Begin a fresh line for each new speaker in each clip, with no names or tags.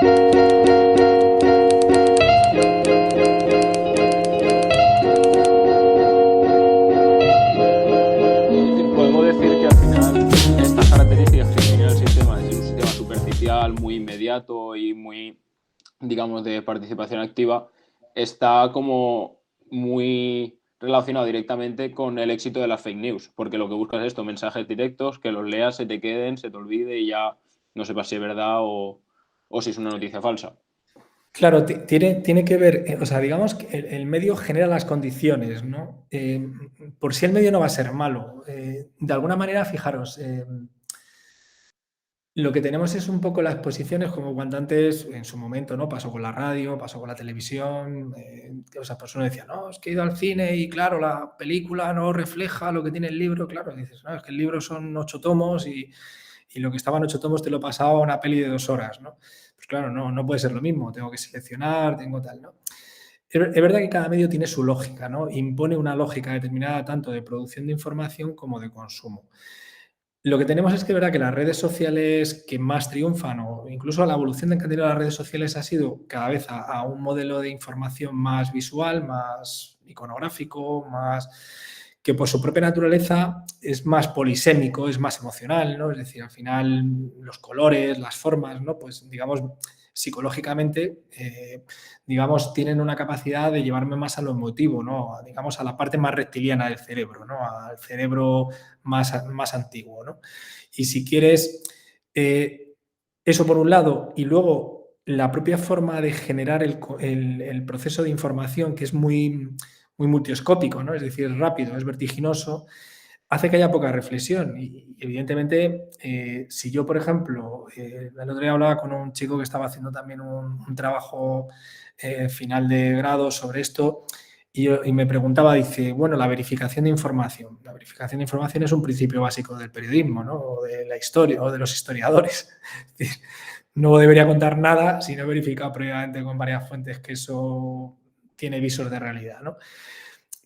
Podemos decir que al final estas características que tiene el sistema, es un sistema superficial, muy inmediato y muy, digamos, de participación activa, está como muy relacionado directamente con el éxito de las fake news, porque lo que buscas es esto, mensajes directos, que los leas, se te queden, se te olvide y ya no sepas si es verdad o si es una noticia falsa.
Claro, tiene que ver, o sea, digamos que el medio genera las condiciones, ¿no? Por si el medio no va a ser malo. De alguna manera, fijaros, lo que tenemos es un poco las exposiciones como cuando antes, en su momento, ¿no? Pasó con la radio, pasó con la televisión. O sea, pues uno decía, no, es que he ido al cine y claro, la película no refleja lo que tiene el libro. Claro, dices, no, es que el libro son 8 tomos y lo que estaba en 8 tomos te lo pasaba a una peli de 2 horas, ¿no? Pues claro, no puede ser lo mismo, tengo que seleccionar, tengo tal, ¿no? Es verdad que cada medio tiene su lógica, ¿no? Impone una lógica determinada tanto de producción de información como de consumo. Lo que tenemos es que es verdad que las redes sociales que más triunfan, o incluso la evolución que han tenido las redes sociales ha sido cada vez a un modelo de información más visual, más iconográfico, más que por su propia naturaleza es más polisémico, es más emocional, ¿no? Es decir, al final los colores, las formas, ¿no? Pues digamos, psicológicamente, digamos, tienen una capacidad de llevarme más a lo emotivo, ¿no? Digamos, a la parte más reptiliana del cerebro, ¿no? Al cerebro más antiguo, ¿no? Y si quieres, eso por un lado, y luego la propia forma de generar el proceso de información, que es muy multioscópico, ¿no? Es decir, es rápido, es vertiginoso, hace que haya poca reflexión. Y evidentemente, si yo, por ejemplo, el otro día hablaba con un chico que estaba haciendo también un trabajo final de grado sobre esto, y me preguntaba, dice, bueno, la verificación de información. La verificación de información es un principio básico del periodismo, ¿no? O de la historia, o de los historiadores. Es decir, no debería contar nada si no he verificado previamente con varias fuentes que eso tiene visos de realidad, ¿no?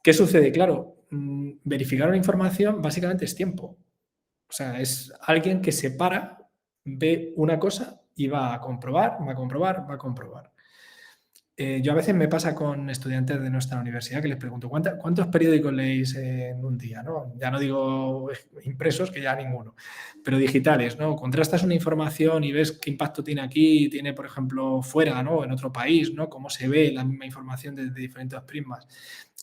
¿Qué sucede? Claro, verificar una información básicamente es tiempo. O sea, es alguien que se para, ve una cosa y va a comprobar, va a comprobar, va a comprobar. Yo a veces me pasa con estudiantes de nuestra universidad que les pregunto, ¿cuántos periódicos leéis en un día? ¿No? Ya no digo impresos, que ya ninguno, pero digitales, ¿no? Contrastas una información y ves qué impacto tiene aquí, tiene, por ejemplo, fuera, ¿no? En otro país, ¿no? Cómo se ve la misma información desde diferentes prismas.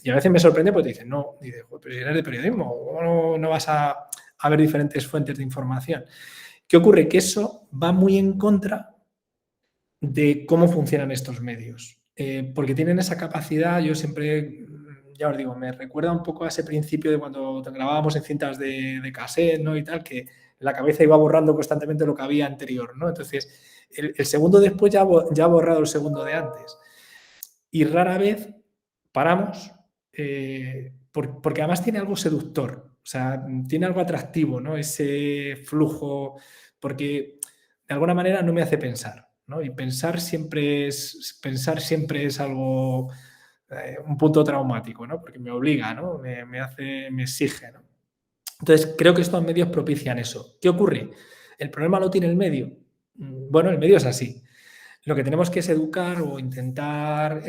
Y a veces me sorprende porque te dicen, no, dices, pero si eres de periodismo, ¿cómo no vas a ver diferentes fuentes de información? ¿Qué ocurre? Que eso va muy en contra de cómo funcionan estos medios. Porque tienen esa capacidad, yo siempre, ya os digo, me recuerda un poco a ese principio de cuando grabábamos en cintas de cassette, ¿no? Y tal, que la cabeza iba borrando constantemente lo que había anterior, ¿no? Entonces, el segundo después ya ha borrado el segundo de antes. Y rara vez paramos, porque además tiene algo seductor, o sea, tiene algo atractivo, ¿no? Ese flujo, porque de alguna manera no me hace pensar, ¿no? Y pensar siempre es algo, un punto traumático, ¿no? Porque me obliga, ¿no? Me exige, ¿no? Entonces, creo que estos medios propician eso. ¿Qué ocurre? ¿El problema lo tiene el medio? Bueno, el medio es así. Lo que tenemos que es educar o intentar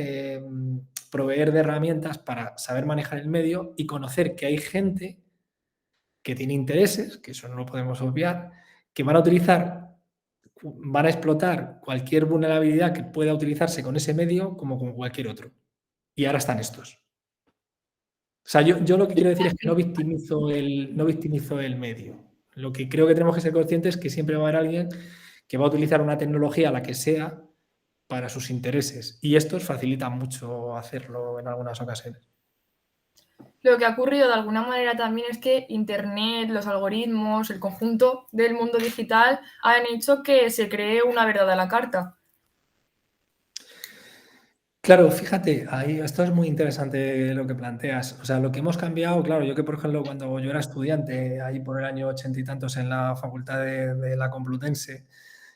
proveer de herramientas para saber manejar el medio y conocer que hay gente que tiene intereses, que eso no lo podemos obviar, que van a explotar cualquier vulnerabilidad que pueda utilizarse con ese medio como con cualquier otro. Y ahora están estos. O sea, yo lo que quiero decir es que no victimizo el medio. Lo que creo que tenemos que ser conscientes es que siempre va a haber alguien que va a utilizar una tecnología, la que sea, para sus intereses. Y estos facilitan mucho hacerlo en algunas ocasiones.
Lo que ha ocurrido de alguna manera también es que Internet, los algoritmos, el conjunto del mundo digital han hecho que se cree una verdad a la carta.
Claro, fíjate, ahí esto es muy interesante lo que planteas. O sea, lo que hemos cambiado, claro, yo que por ejemplo cuando yo era estudiante, ahí por el año 80 y tantos en la Facultad de la Complutense,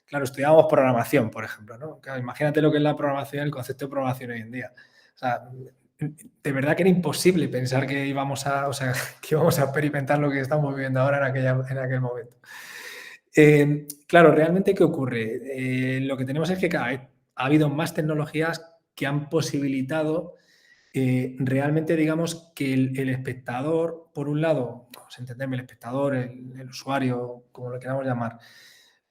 claro, estudiábamos programación, por ejemplo, ¿no? Claro, imagínate lo que es la programación, el concepto de programación hoy en día. O sea, de verdad que era imposible pensar que íbamos a experimentar lo que estamos viviendo ahora en aquel momento. Claro, realmente, ¿qué ocurre? Lo que tenemos es que cada vez ha habido más tecnologías que han posibilitado realmente, digamos, que el espectador, por un lado, vamos a entenderme, el espectador, el usuario, como lo queramos llamar,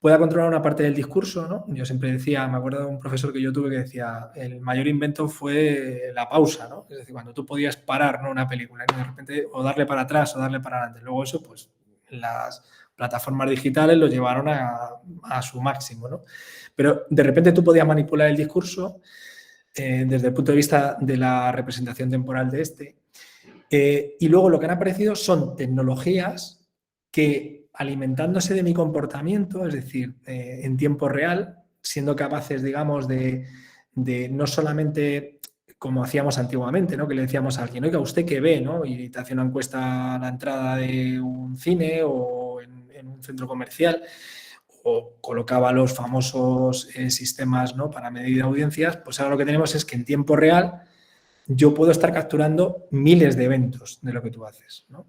pueda controlar una parte del discurso, ¿no? Yo siempre decía, me acuerdo de un profesor que yo tuve que decía, el mayor invento fue la pausa, ¿no? Es decir, cuando tú podías parar, ¿no?, una película, ¿no?, de repente, o darle para atrás o darle para adelante. Luego eso, pues, las plataformas digitales lo llevaron a su máximo, ¿no? Pero de repente tú podías manipular el discurso desde el punto de vista de la representación temporal de este. Y luego lo que han aparecido son tecnologías que, alimentándose de mi comportamiento, es decir, en tiempo real, siendo capaces, digamos, de no solamente como hacíamos antiguamente, ¿no?, que le decíamos a alguien, oiga, ¿usted qué ve?, ¿no?, y te hace una encuesta a la entrada de un cine o en un centro comercial, o colocaba los famosos sistemas, ¿no?, para medir audiencias. Pues ahora lo que tenemos es que en tiempo real yo puedo estar capturando miles de eventos de lo que tú haces, ¿no?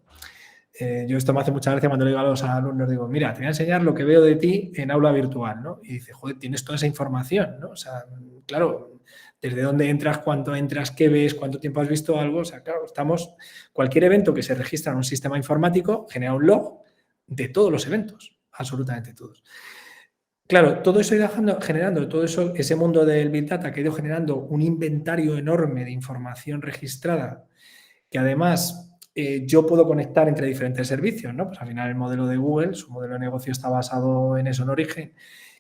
Yo esto me hace mucha gracia cuando le digo a los alumnos, digo, mira, te voy a enseñar lo que veo de ti en aula virtual, ¿no? Y dice, joder, tienes toda esa información, ¿no? O sea, claro, desde dónde entras, cuánto entras, qué ves, cuánto tiempo has visto algo. O sea, claro, cualquier evento que se registra en un sistema informático genera un log de todos los eventos, absolutamente todos. Claro, todo eso ha ido generando, todo eso, ese mundo del Big Data que ha ido generando un inventario enorme de información registrada, que además yo puedo conectar entre diferentes servicios, ¿no? Pues al final el modelo de Google, su modelo de negocio está basado en eso en origen,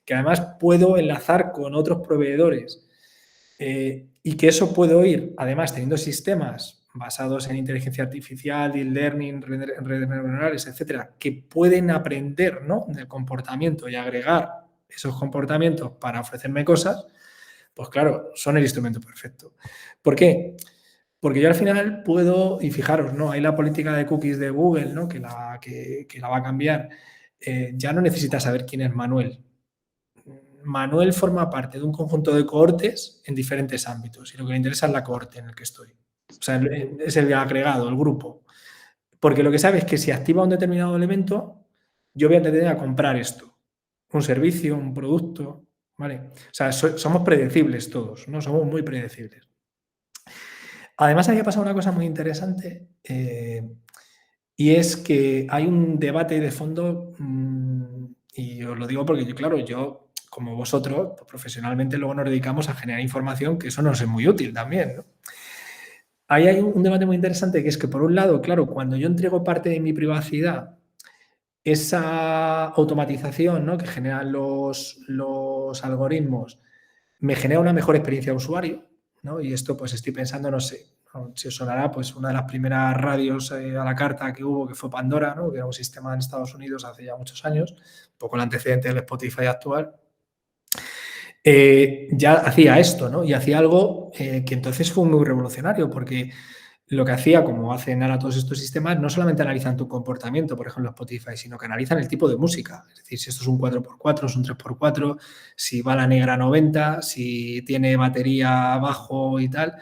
que además puedo enlazar con otros proveedores y que eso puedo ir, además teniendo sistemas basados en inteligencia artificial, deep learning, redes neuronales, etcétera, que pueden aprender, ¿no?, del comportamiento y agregar esos comportamientos para ofrecerme cosas, pues claro, son el instrumento perfecto. ¿Por qué? Porque yo al final puedo, y fijaros, ¿no?, hay la política de cookies de Google, ¿no?, que la va a cambiar. Ya no necesita saber quién es Manuel. Manuel forma parte de un conjunto de cohortes en diferentes ámbitos y lo que le interesa es la cohorte en el que estoy. O sea, es el agregado, el grupo. Porque lo que sabe es que si activa un determinado elemento, yo voy a tener a comprar esto. Un servicio, un producto, ¿vale? O sea, somos predecibles todos, ¿no? Somos muy predecibles. Además, había pasado una cosa muy interesante y es que hay un debate de fondo y os lo digo porque yo, como vosotros, pues, profesionalmente luego nos dedicamos a generar información, que eso nos es muy útil también, ¿no? Ahí hay un debate muy interesante que es que, por un lado, claro, cuando yo entrego parte de mi privacidad, esa automatización, ¿no?, que generan los algoritmos me genera una mejor experiencia de usuario, ¿no? Y esto, pues estoy pensando, no sé, ¿no?, si os sonará, pues una de las primeras radios a la carta que hubo, que fue Pandora, ¿no?, que era un sistema en Estados Unidos hace ya muchos años, un poco el antecedente del Spotify actual. Ya hacía esto, ¿no? Y hacía algo que entonces fue muy revolucionario, porque lo que hacía, como hacen ahora todos estos sistemas, no solamente analizan tu comportamiento, por ejemplo, Spotify, sino que analizan el tipo de música. Es decir, si esto es un 4x4, es un 3x4, si va la negra 90, si tiene batería bajo y tal.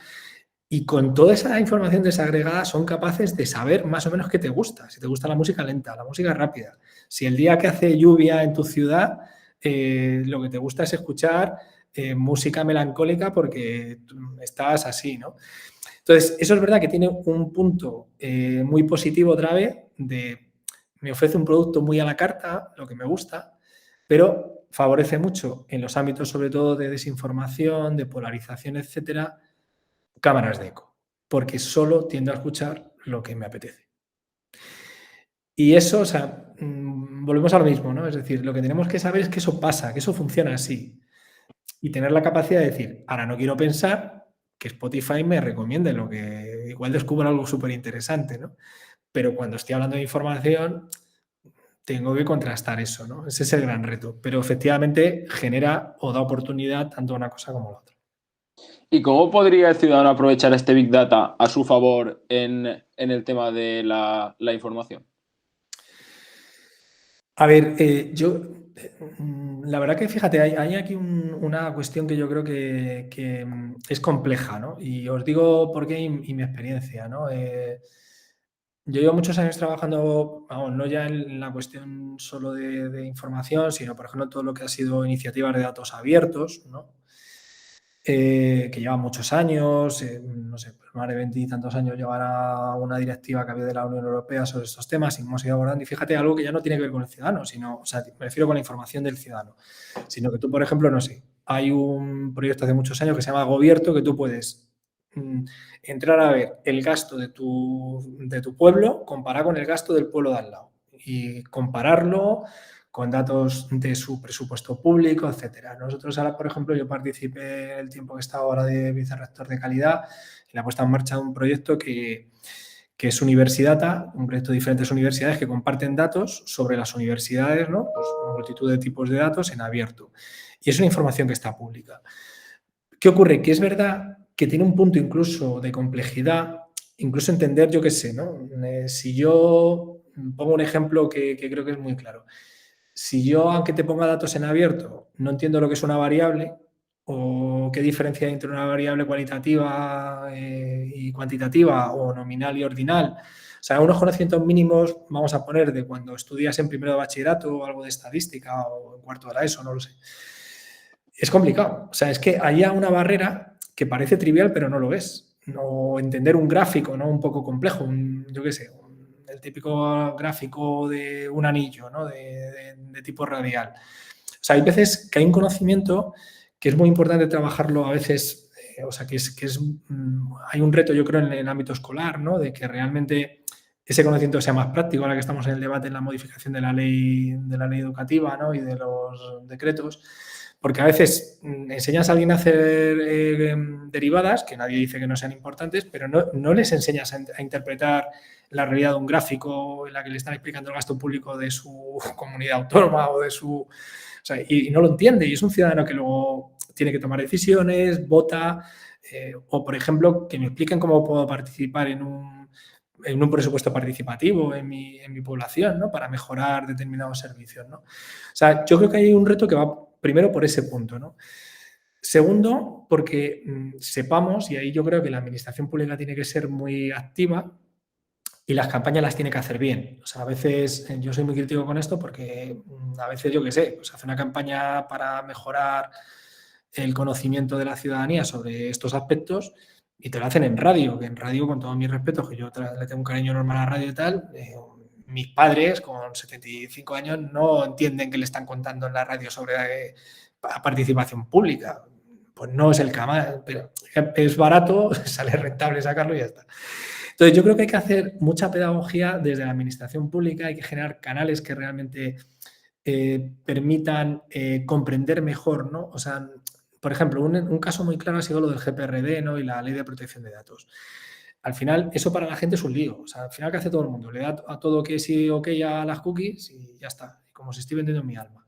Y con toda esa información desagregada son capaces de saber más o menos qué te gusta. Si te gusta la música lenta, la música rápida. Si el día que hace lluvia en tu ciudad, lo que te gusta es escuchar música melancólica porque estás así, ¿no? Entonces, eso es verdad que tiene un punto muy positivo otra vez, me ofrece un producto muy a la carta, lo que me gusta, pero favorece mucho en los ámbitos sobre todo de desinformación, de polarización, etcétera, cámaras de eco, porque solo tiendo a escuchar lo que me apetece. Y eso, o sea, volvemos a lo mismo, ¿no? Es decir, lo que tenemos que saber es que eso pasa, que eso funciona así. Y tener la capacidad de decir, ahora no quiero pensar que Spotify me recomiende lo que igual descubro algo súper interesante, ¿no? Pero cuando estoy hablando de información, tengo que contrastar eso, ¿no? Ese es el gran reto. Pero efectivamente genera o da oportunidad tanto a una cosa como a la otra.
¿Y cómo podría el ciudadano aprovechar este Big Data a su favor en el tema de la información?
A ver, la verdad que fíjate, hay aquí una cuestión que yo creo que es compleja, ¿no? Y os digo por qué y mi experiencia, ¿no? Yo llevo muchos años trabajando, vamos, no ya en la cuestión solo de información, sino, por ejemplo, en todo lo que ha sido iniciativas de datos abiertos, ¿no? Que llevan muchos años, no sé, pues más de 20 y tantos años llevará una directiva que había de la Unión Europea sobre estos temas y hemos ido abordando. Y fíjate, algo que ya no tiene que ver con el ciudadano, sino, o sea, me refiero con la información del ciudadano, sino que tú, por ejemplo, no sé, hay un proyecto hace muchos años que se llama Gobierto, que tú puedes entrar a ver el gasto de tu pueblo comparado con el gasto del pueblo de al lado y compararlo con datos de su presupuesto público, etcétera. Nosotros ahora, por ejemplo, yo participé el tiempo que estaba ahora de vicerrector de calidad en la puesta en marcha de un proyecto que es Universidata, un proyecto de diferentes universidades que comparten datos sobre las universidades, ¿no? Pues multitud de tipos de datos en abierto. Y es una información que está pública. ¿Qué ocurre? Que es verdad que tiene un punto incluso de complejidad, incluso entender, yo qué sé, ¿no? Si yo pongo un ejemplo que creo que es muy claro. Si yo, aunque te ponga datos en abierto, no entiendo lo que es una variable o qué diferencia hay entre una variable cualitativa y cuantitativa o nominal y ordinal, o sea, unos conocimientos mínimos, vamos a poner, de cuando estudias en primero de bachillerato o algo de estadística o en cuarto de la ESO, no lo sé. Es complicado. O sea, es que hay una barrera que parece trivial, pero no lo es. No entender un gráfico, ¿no? Un poco complejo, yo qué sé, el típico gráfico de un anillo, ¿no? De tipo radial. O sea, hay veces que hay un conocimiento que es muy importante trabajarlo a veces, o sea, hay un reto, yo creo, en el ámbito escolar, ¿no? De que realmente ese conocimiento sea más práctico, ahora que estamos en el debate en la modificación de la ley educativa, ¿no? Y de los decretos. Porque a veces enseñas a alguien a hacer derivadas, que nadie dice que no sean importantes, pero no les enseñas a interpretar la realidad de un gráfico en la que le están explicando el gasto público de su comunidad autónoma o de su... O sea, y no lo entiende. Y es un ciudadano que luego tiene que tomar decisiones, vota, o, por ejemplo, que me expliquen cómo puedo participar en un presupuesto participativo en mi población, ¿no? Para mejorar determinados servicios, ¿no? O sea, yo creo que hay un reto que va primero por ese punto, ¿no? Segundo, porque sepamos, y ahí yo creo que la administración pública tiene que ser muy activa y las campañas las tiene que hacer bien. O sea, a veces yo soy muy crítico con esto porque a veces, yo qué sé, pues hace una campaña para mejorar el conocimiento de la ciudadanía sobre estos aspectos y te lo hacen en radio, que en radio, con todos mis respetos, que yo le tengo un cariño enorme a la radio y tal, mis padres con 75 años no entienden que le están contando en la radio sobre participación pública. Pues no es el camal, pero es barato, sale rentable sacarlo y ya está. Entonces, yo creo que hay que hacer mucha pedagogía desde la administración pública, hay que generar canales que realmente permitan comprender mejor, ¿no? O sea, por ejemplo, un caso muy claro ha sido lo del GPRD, ¿no? Y la Ley de Protección de Datos. Al final, eso para la gente es un lío. O sea, al final, ¿qué hace todo el mundo? Le da a todo que sí o que a las cookies y ya está. Como si estoy vendiendo mi alma.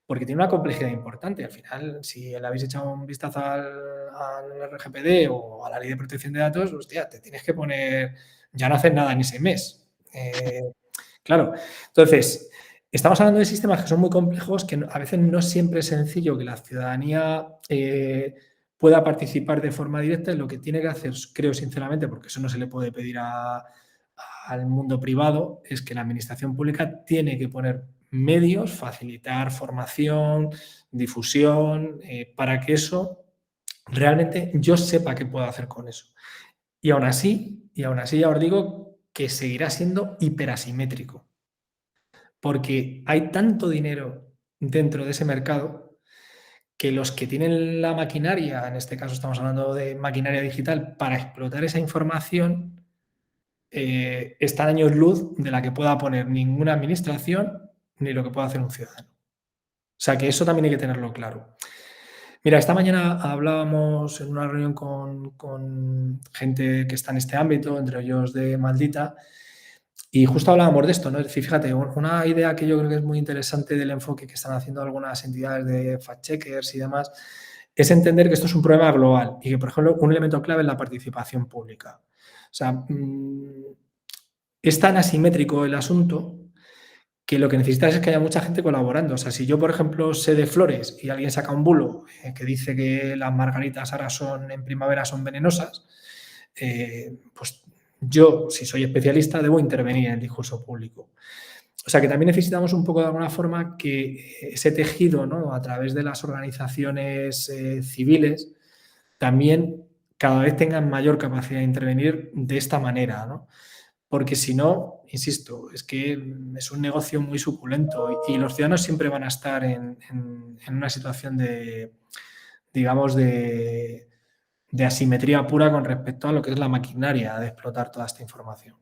Porque tiene una complejidad importante. Al final, si le habéis echado un vistazo al RGPD o a la Ley de Protección de Datos, hostia, te tienes que poner... Ya no haces nada en ese mes. Claro. Entonces, estamos hablando de sistemas que son muy complejos, que a veces no siempre es sencillo que la ciudadanía pueda participar de forma directa. Y lo que tiene que hacer, creo sinceramente, porque eso no se le puede pedir al mundo privado, es que la administración pública tiene que poner medios, facilitar formación, difusión, para que eso realmente yo sepa qué puedo hacer con eso. Y aún así ya os digo que seguirá siendo hiperasimétrico, porque hay tanto dinero dentro de ese mercado que los que tienen la maquinaria, en este caso estamos hablando de maquinaria digital, para explotar esa información, está a años luz de la que pueda poner ninguna administración ni lo que pueda hacer un ciudadano. O sea, que eso también hay que tenerlo claro. Mira, esta mañana hablábamos en una reunión con gente que está en este ámbito, entre ellos de Maldita, y justo hablábamos de esto, ¿no? Es decir, fíjate, una idea que yo creo que es muy interesante del enfoque que están haciendo algunas entidades de fact-checkers y demás, es entender que esto es un problema global y que, por ejemplo, un elemento clave es la participación pública. O sea, es tan asimétrico el asunto que lo que necesitas es que haya mucha gente colaborando. O sea, si yo, por ejemplo, sé de flores y alguien saca un bulo que dice que las margaritas ahora en primavera son venenosas, pues yo, si soy especialista, debo intervenir en el discurso público. O sea que también necesitamos un poco de alguna forma que ese tejido, ¿no?, a través de las organizaciones civiles también cada vez tengan mayor capacidad de intervenir de esta manera, ¿no? Porque si no, insisto, es que es un negocio muy suculento y los ciudadanos siempre van a estar en una situación de, digamos, de asimetría pura con respecto a lo que es la maquinaria de explotar toda esta información.